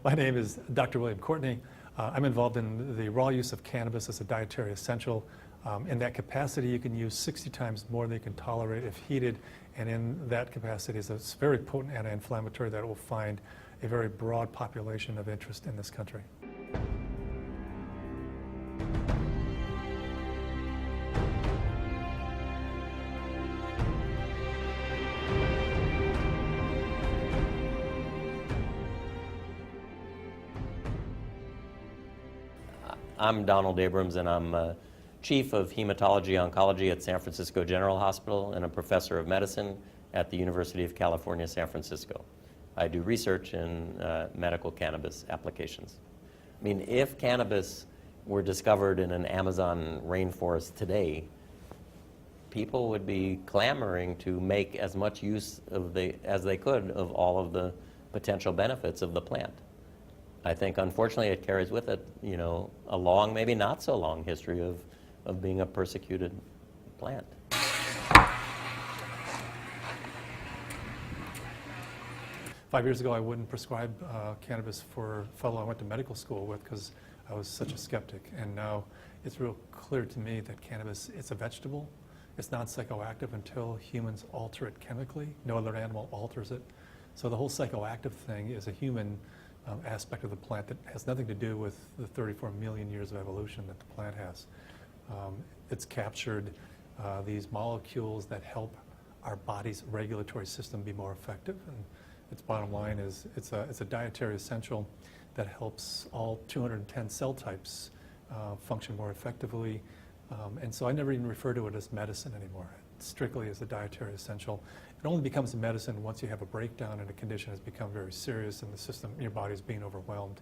My name is Dr. William Courtney. I'm involved in the raw use of cannabis as a dietary essential. In that capacity, you can use 60 times more than you can tolerate if heated, and in that capacity is a very potent anti-inflammatory that will find a very broad population of interest in this country. I'm Donald Abrams, and I'm Chief of Hematology Oncology at San Francisco General Hospital and a Professor of Medicine at the University of California, San Francisco. I do research in medical cannabis applications. I mean, if cannabis were discovered in an Amazon rainforest today, people would be clamoring to make as much use as they could of all of the potential benefits of the plant. I think, unfortunately, it carries with it, a long, maybe not so long history of being a persecuted plant. 5 years ago, I wouldn't prescribe cannabis for a fellow I went to medical school with because I was such a skeptic. And now it's real clear to me that cannabis, it's a vegetable. It's not psychoactive until humans alter it chemically. No other animal alters it. So the whole psychoactive thing is a human aspect of the plant that has nothing to do with the 34 million years of evolution that the plant has. It's captured these molecules that help our body's regulatory system be more effective. And its bottom line is it's a dietary essential that helps all 210 cell types function more effectively. And so I never even refer to it as medicine anymore. Strictly as a dietary essential. It only becomes a medicine once you have a breakdown and a condition has become very serious and the system, your body's being overwhelmed.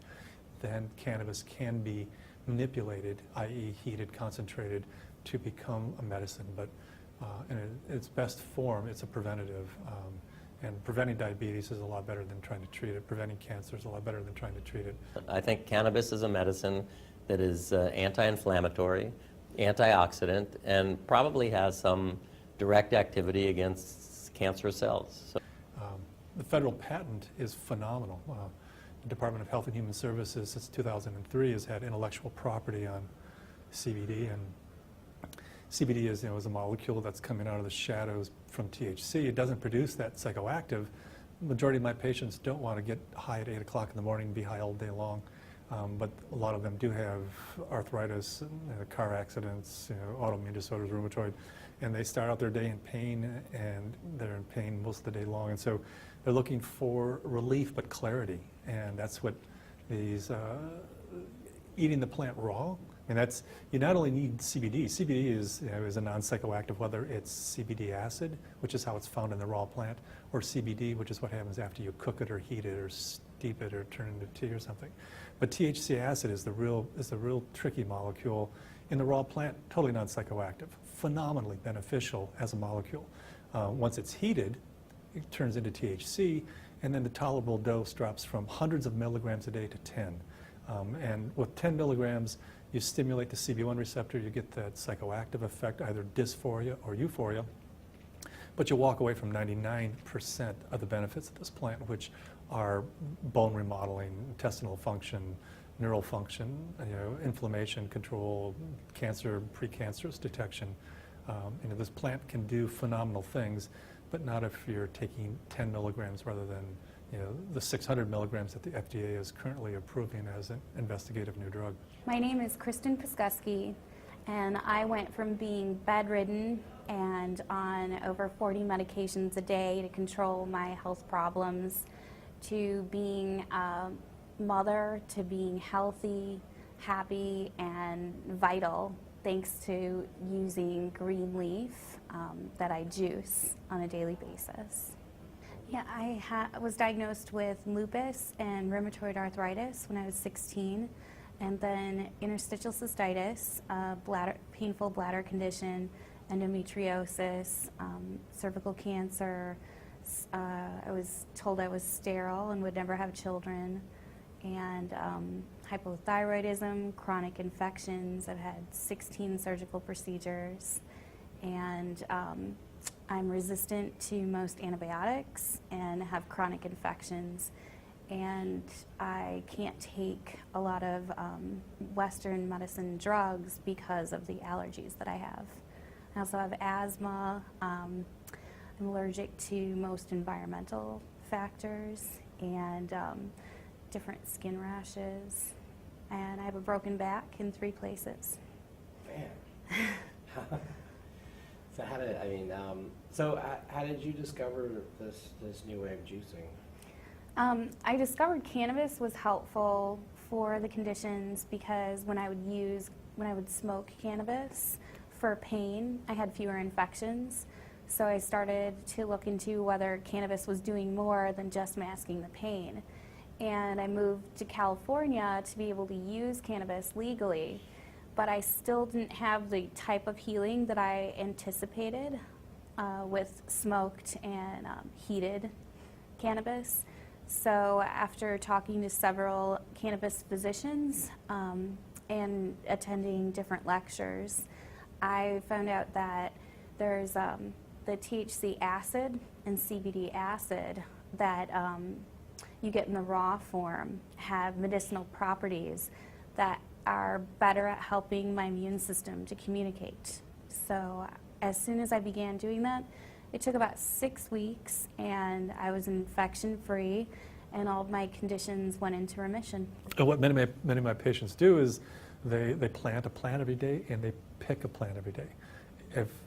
Then cannabis can be manipulated, i.e. heated, concentrated, to become a medicine. But in its best form, it's a preventative. And preventing diabetes is a lot better than trying to treat it. Preventing cancer is a lot better than trying to treat it. I think cannabis is a medicine that is anti-inflammatory, antioxidant, and probably has some direct activity against cancer cells. So the federal patent is phenomenal. The Department of Health and Human Services since 2003 has had intellectual property on CBD, and CBD is, is a molecule that's coming out of the shadows from THC. It doesn't produce that psychoactive. The majority of my patients don't want to get high at 8 o'clock in the morning and be high all day long. But a lot of them do have arthritis, car accidents, autoimmune disorders, rheumatoid, and they start out their day in pain, and they're in pain most of the day long. And so they're looking for relief but clarity, and that's what these eating the plant raw. And that's, you not only need CBD. CBD is a non-psychoactive, whether it's CBD acid, which is how it's found in the raw plant, or CBD, which is what happens after you cook it or heat it or steep it or turn it into tea or something. But THC acid is the real tricky molecule in the raw plant, totally non-psychoactive, phenomenally beneficial as a molecule. Once it's heated, it turns into THC, and then the tolerable dose drops from hundreds of milligrams a day to 10. And with 10 milligrams, you stimulate the CB1 receptor, you get that psychoactive effect, either dysphoria or euphoria, but you walk away from 99% of the benefits of this plant, which are bone remodeling, intestinal function, neural function, inflammation control, cancer, precancerous detection. This plant can do phenomenal things, but not if you're taking 10 milligrams rather than the 600 milligrams that the FDA is currently approving as an investigative new drug. My name is Kristen Piskuski, and I went from being bedridden and on over 40 medications a day to control my health problems to being a mother, to being healthy, happy, and vital thanks to using green leaf that I juice on a daily basis. Yeah, I was diagnosed with lupus and rheumatoid arthritis when I was 16, and then interstitial cystitis, painful bladder condition, endometriosis, cervical cancer. I was told I was sterile and would never have children, and hypothyroidism, chronic infections. I've had 16 surgical procedures, and I'm resistant to most antibiotics and have chronic infections. and I can't take a lot of Western medicine drugs because of the allergies that I have. I also have asthma. I'm allergic to most environmental factors and different skin rashes. And I have a broken back in 3 places. Man. So how did you discover this new way of juicing? I discovered cannabis was helpful for the conditions because when I would smoke cannabis for pain, I had fewer infections. So I started to look into whether cannabis was doing more than just masking the pain. And I moved to California to be able to use cannabis legally, but I still didn't have the type of healing that I anticipated with smoked and heated cannabis. So after talking to several cannabis physicians and attending different lectures, I found out that there's the THC acid and CBD acid that you get in the raw form have medicinal properties that are better at helping my immune system to communicate. So as soon as I began doing that, it took about 6 weeks and I was infection-free and all of my conditions went into remission. And what many of my patients do is they plant a plant every day and they pick a plant every day.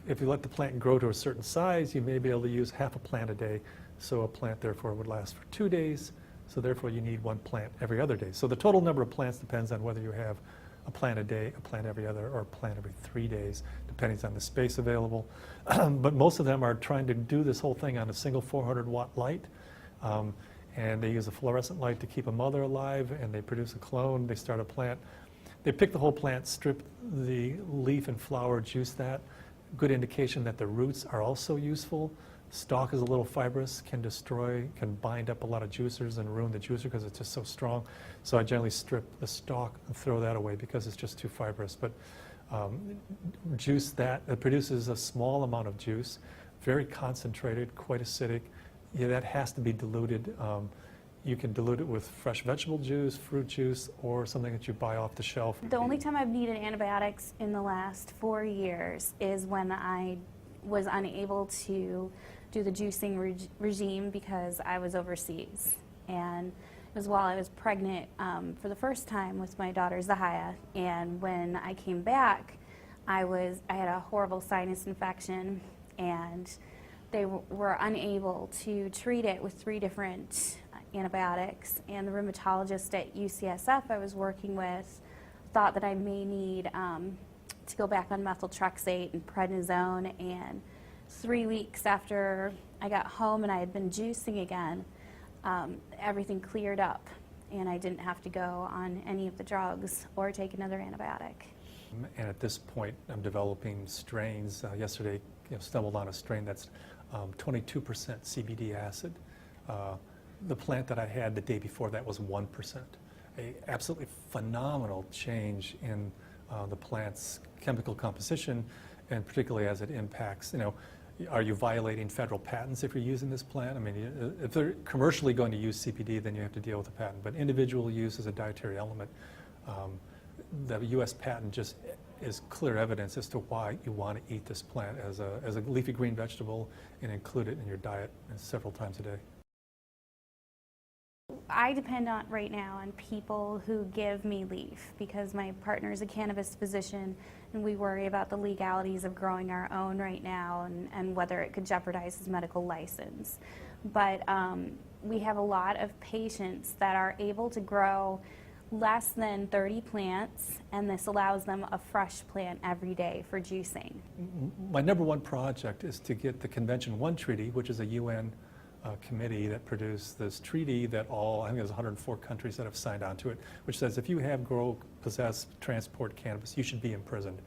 If you let the plant grow to a certain size, you may be able to use half a plant a day. So a plant therefore would last for 2 days. So therefore you need 1 plant every other day. So the total number of plants depends on whether you have a plant a day, a plant every other, or a plant every 3 days, depending on the space available. But most of them are trying to do this whole thing on a single 400-watt light. And they use a fluorescent light to keep a mother alive, and they produce a clone. They start a plant. They pick the whole plant, strip the leaf and flower, juice that. Good indication that the roots are also useful. Stalk is a little fibrous, can bind up a lot of juicers and ruin the juicer because it's just so strong. So I generally strip the stalk and throw that away because it's just too fibrous. But juice that, it produces a small amount of juice, very concentrated, quite acidic. Yeah, that has to be diluted. You can dilute it with fresh vegetable juice, fruit juice, or something that you buy off the shelf. The only time I've needed antibiotics in the last 4 years is when I was unable to do the juicing regime because I was overseas. And it was while I was pregnant for the first time with my daughter Zahaya. And when I came back, I had a horrible sinus infection, and they were unable to treat it with 3 different antibiotics. And the rheumatologist at UCSF I was working with thought that I may need to go back on methotrexate and prednisone. And 3 weeks after I got home and I had been juicing again, everything cleared up and I didn't have to go on any of the drugs or take another antibiotic. And at this point, I'm developing strains. Yesterday, stumbled on a strain that's 22% CBD acid. The plant that I had the day before that was 1%. A absolutely phenomenal change in the plant's chemical composition, and particularly as it impacts, are you violating federal patents if you're using this plant? I mean, if they're commercially going to use CBD, then you have to deal with a patent. But individual use as a dietary element, the U.S. patent just is clear evidence as to why you want to eat this plant as a leafy green vegetable and include it in your diet several times a day. I depend on right now on people who give me leaf because my partner is a cannabis physician and we worry about the legalities of growing our own right now and whether it could jeopardize his medical license. But we have a lot of patients that are able to grow less than 30 plants, and this allows them a fresh plant every day for juicing. My number one project is to get the Convention 1 treaty, which is a UN committee that produced this treaty that I think there's 104 countries that have signed on to it, which says if you have, grow, possess, transport cannabis, you should be imprisoned.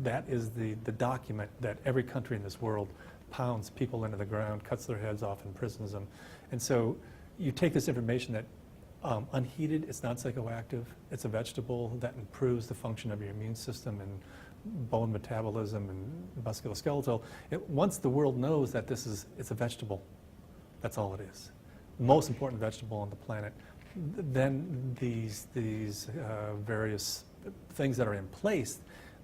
That is the document that every country in this world pounds people into the ground, cuts their heads off, and imprisons them. And so you take this information that unheated, it's not psychoactive, it's a vegetable that improves the function of your immune system and bone metabolism and musculoskeletal. Once the world knows that it's a vegetable, that's all it is. most important vegetable on the planet, then these various things that are in place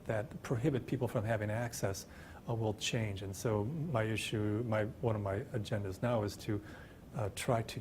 that prohibit people from having access will change. And so one of my agendas now is to try to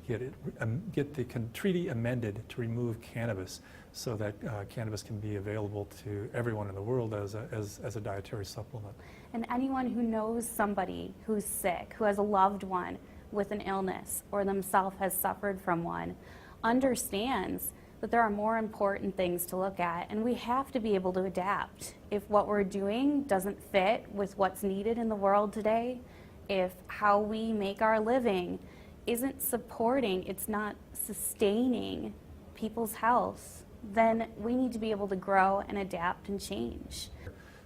get the treaty amended to remove cannabis, so that cannabis can be available to everyone in the world as a dietary supplement. And anyone who knows somebody who's sick, who has a loved one with an illness, or themselves has suffered from one, understands that there are more important things to look at, and we have to be able to adapt. If what we're doing doesn't fit with what's needed in the world today, if how we make our living isn't supporting, it's not sustaining people's health, then we need to be able to grow and adapt and change.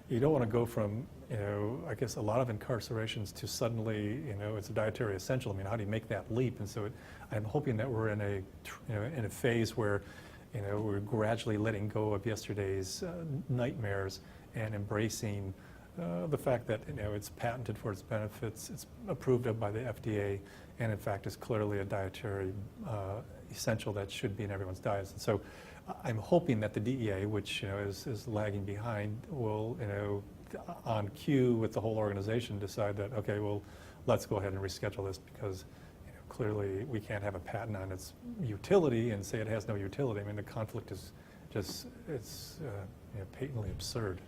You don't want to go from, I guess a lot of incarcerations to suddenly, it's a dietary essential. I mean, how do you make that leap? And so I'm hoping that we're in a phase where, we're gradually letting go of yesterday's nightmares and embracing the fact that, it's patented for its benefits, it's approved of by the FDA, and in fact is clearly a dietary essential that should be in everyone's diets. And so I'm hoping that the DEA, which is lagging behind, will on cue with the whole organization decide that, okay, well, let's go ahead and reschedule this, because clearly we can't have a patent on its utility and say it has no utility. I mean, the conflict is just, it's patently absurd.